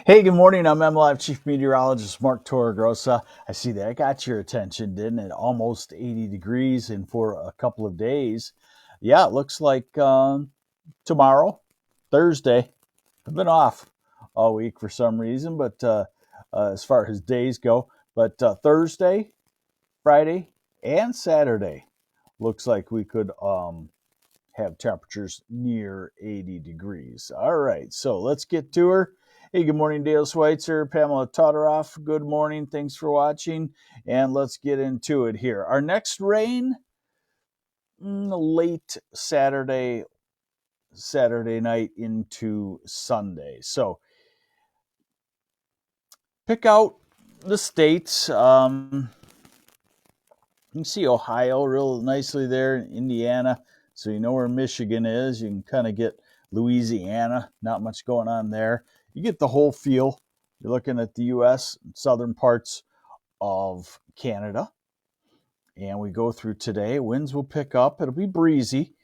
Hey, good morning. I'm MLive Chief Meteorologist Mark Torregrossa. I see that got your attention, didn't it? Almost 80 degrees and for a couple of days. Yeah, it looks like tomorrow, Thursday. I've been off all week for some reason, but as far as days go, but Thursday, Friday, and Saturday looks like we could have temperatures near 80 degrees. All right, so let's get to her. Hey, good morning, Dale Schweitzer, Pamela Todoroff. Good morning. Thanks for watching. And let's get into it here. Our next rain, late Saturday night into Sunday. So pick out the states. You can see Ohio real nicely there, Indiana. So you know where Michigan is. You can kind of get Louisiana. Not much going on there. You get the whole feel. You're looking at the U.S., southern parts of Canada. And we go through today. Winds will pick up. It'll be breezy,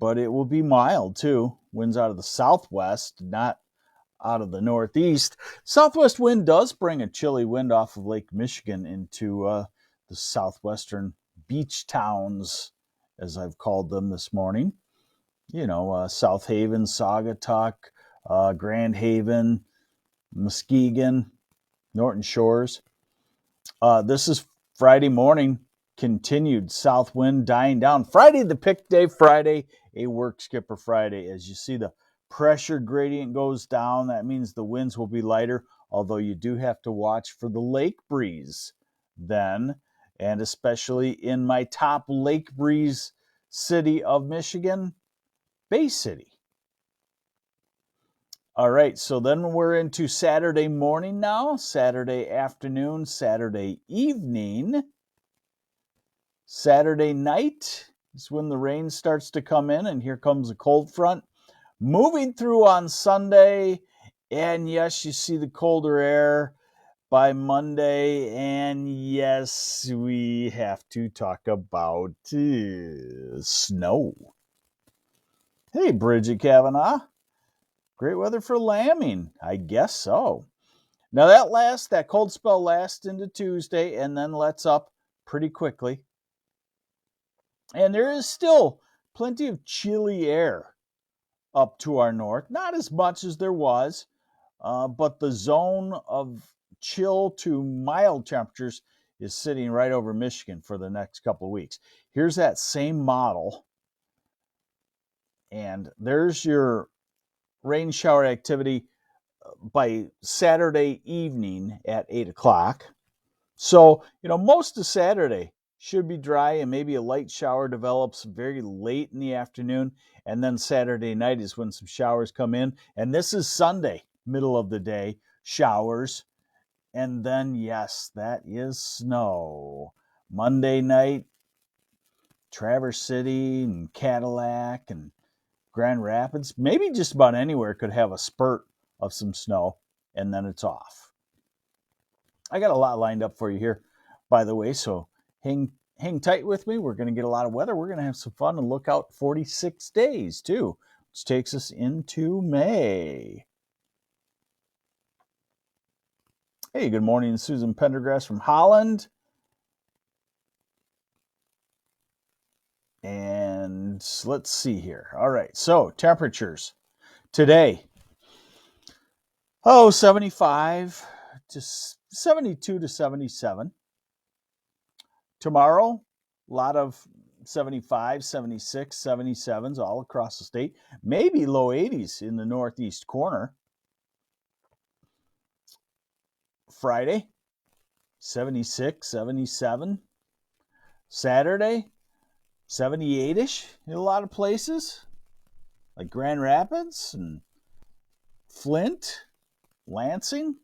but it will be mild too. Winds out of the southwest, not out of the northeast. Southwest wind does bring a chilly wind off of Lake Michigan into the southwestern beach towns, as I've called them this morning. You know, South Haven, Saugatuck, Grand Haven, Muskegon, Norton Shores. This is Friday morning, continued south wind dying down. Friday, the pick day Friday, a work skipper Friday. As you see, the pressure gradient goes down. That means the winds will be lighter, although you do have to watch for the lake breeze then, and especially in my top lake breeze city of Michigan, Bay City. All right, so then we're into Saturday morning now, Saturday afternoon, Saturday evening. Saturday night is when the rain starts to come in, and here comes a cold front moving through on Sunday. And yes, you see the colder air by Monday. And yes, we have to talk about snow. Hey, Bridget Kavanaugh. Great weather for lambing. I guess so. Now that cold spell lasts into Tuesday and then lets up pretty quickly. And there is still plenty of chilly air up to our north. Not as much as there was, but the zone of chill to mild temperatures is sitting right over Michigan for the next couple of weeks. Here's that same model. And there's your rain shower activity by Saturday evening at 8 o'clock. So, most of Saturday should be dry and maybe a light shower develops very late in the afternoon. And then Saturday night is when some showers come in. And this is Sunday, middle of the day, showers. And then, yes, that is snow. Monday night, Traverse City and Cadillac and Grand Rapids, maybe just about anywhere could have a spurt of some snow, and then it's off. I got a lot lined up for you here, by the way, so hang tight with me. We're going to get a lot of weather. We're going to have some fun and look out 46 days, too, which takes us into May. Hey, good morning, Susan Pendergrass from Holland. And let's see here. All right, so temperatures today. 75 to 72 to 77. Tomorrow, a lot of 75, 76, 77s all across the state. Maybe low 80s in the northeast corner. Friday, 76, 77. Saturday, 78-ish in a lot of places, like Grand Rapids and Flint, Lansing.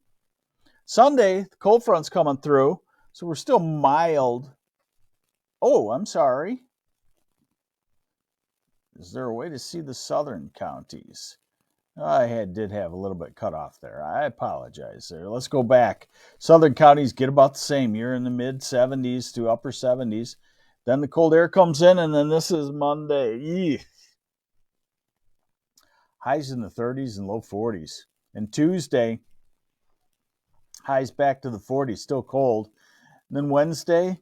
Sunday, the cold front's coming through, so we're still mild. Oh, I'm sorry. Is there a way to see the southern counties? I did have a little bit cut off there. I apologize there. Let's go back. Southern counties get about the same. You're in the mid 70s to upper 70s. Then the cold air comes in, and then this is Monday. Eek. Highs in the 30s and low 40s. And Tuesday, Highs back to the 40s, still cold. And then Wednesday,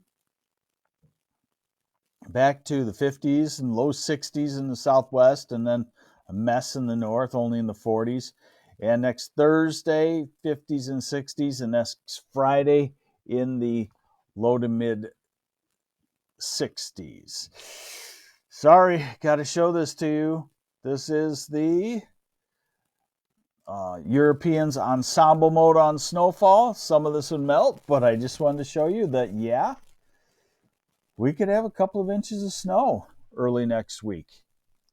back to the 50s and low 60s in the southwest, and then a mess in the north, only in the 40s. And next Thursday, 50s and 60s, and next Friday in the low to mid 60s. Sorry, got to show this to you. This is the Europeans ensemble mode on snowfall. Some of this would melt, but I just wanted to show you that, yeah, we could have a couple of inches of snow early next week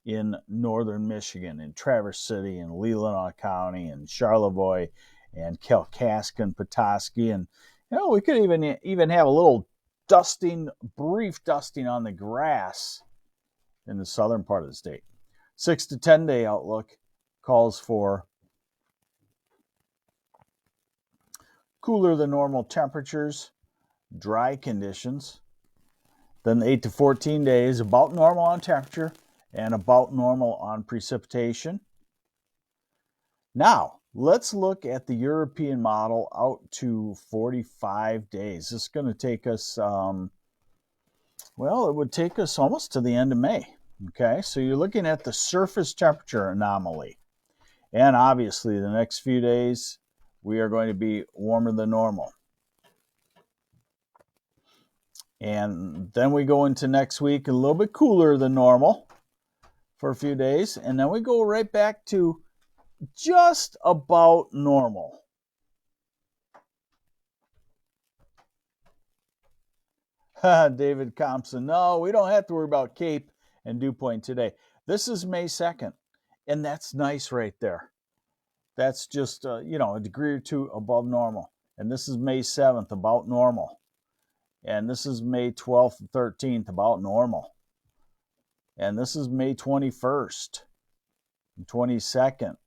in northern Michigan, in Traverse City, and Leelanau County, and Charlevoix, and Kalkaska, and Petoskey, and we could even have a little brief dusting on the grass in the southern part of the state. 6 to 10 day outlook calls for cooler than normal temperatures, dry conditions. Then 8 to 14 days, about normal on temperature and about normal on precipitation. Now, let's look at the European model out to 45 days. This is going to take us, it would take us almost to the end of May. Okay, so you're looking at the surface temperature anomaly. And obviously, the next few days, we are going to be warmer than normal. And then we go into next week a little bit cooler than normal for a few days. And then we go right back to just about normal. David Compson, no, we don't have to worry about Cape and Dew Point today. This is May 2nd, and that's nice right there. That's just, a degree or two above normal. And this is May 7th, about normal. And this is May 12th and 13th, about normal. And this is May 21st and 22nd,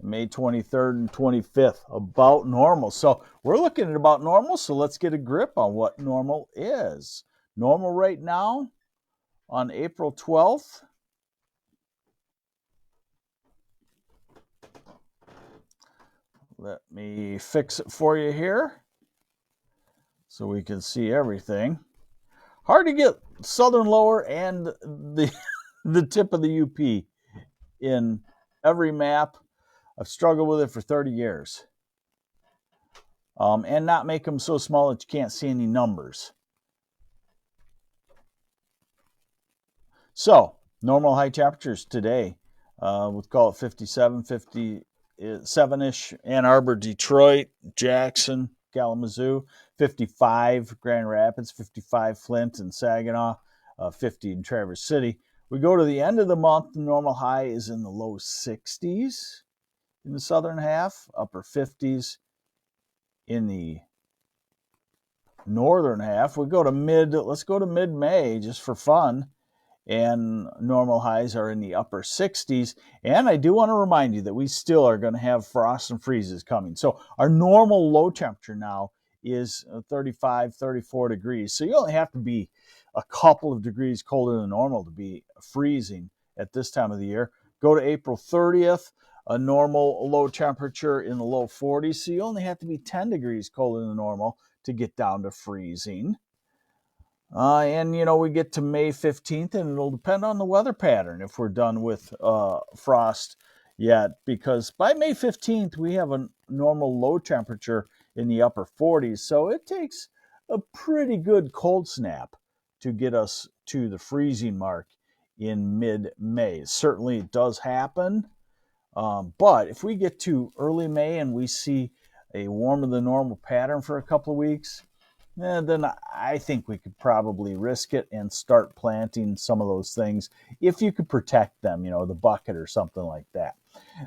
May 23rd and 25th, about normal. So we're looking at about normal, so let's get a grip on what normal is. Normal right now on April 12th. Let me fix it for you here so we can see everything. Hard to get southern lower and the tip of the UP in every map. I've struggled with it for 30 years. And not make them so small that you can't see any numbers. So, normal high temperatures today. We'll call it 57, 57-ish. Ann Arbor, Detroit, Jackson, Kalamazoo. 55 Grand Rapids, 55 Flint and Saginaw, 50 in Traverse City. We go to the end of the month, the normal high is in the low 60s in the southern half, upper 50s in the northern half. Let's go to mid-May just for fun, and normal highs are in the upper 60s. And I do want to remind you that we still are going to have frost and freezes coming. So our normal low temperature now is 35, 34 degrees. So you only have to be a couple of degrees colder than normal to be freezing at this time of the year. Go to April 30th, a normal low temperature in the low 40s. So you only have to be 10 degrees colder than normal to get down to freezing. And we get to May 15th, and it'll depend on the weather pattern if we're done with frost yet, because by May 15th, we have a normal low temperature in the upper 40s. So it takes a pretty good cold snap to get us to the freezing mark in mid-May. Certainly it does happen. But if we get to early May and we see a warmer than normal pattern for a couple of weeks, then I think we could probably risk it and start planting some of those things if you could protect them, the bucket or something like that.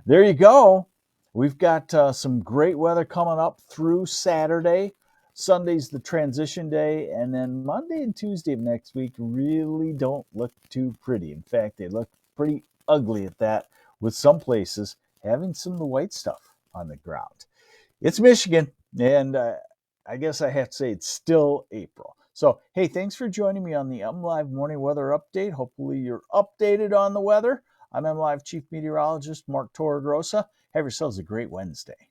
There you go. We've got some great weather coming up through Saturday. Sunday's the transition day, and then Monday and Tuesday of next week really don't look too pretty. In fact, they look pretty ugly at that, with some places having some of the white stuff on the ground. It's Michigan, and I guess I have to say it's still April. So, hey, thanks for joining me on the MLive Morning Weather Update. Hopefully you're updated on the weather. I'm MLive Chief Meteorologist Mark Torregrossa. Have yourselves a great Wednesday.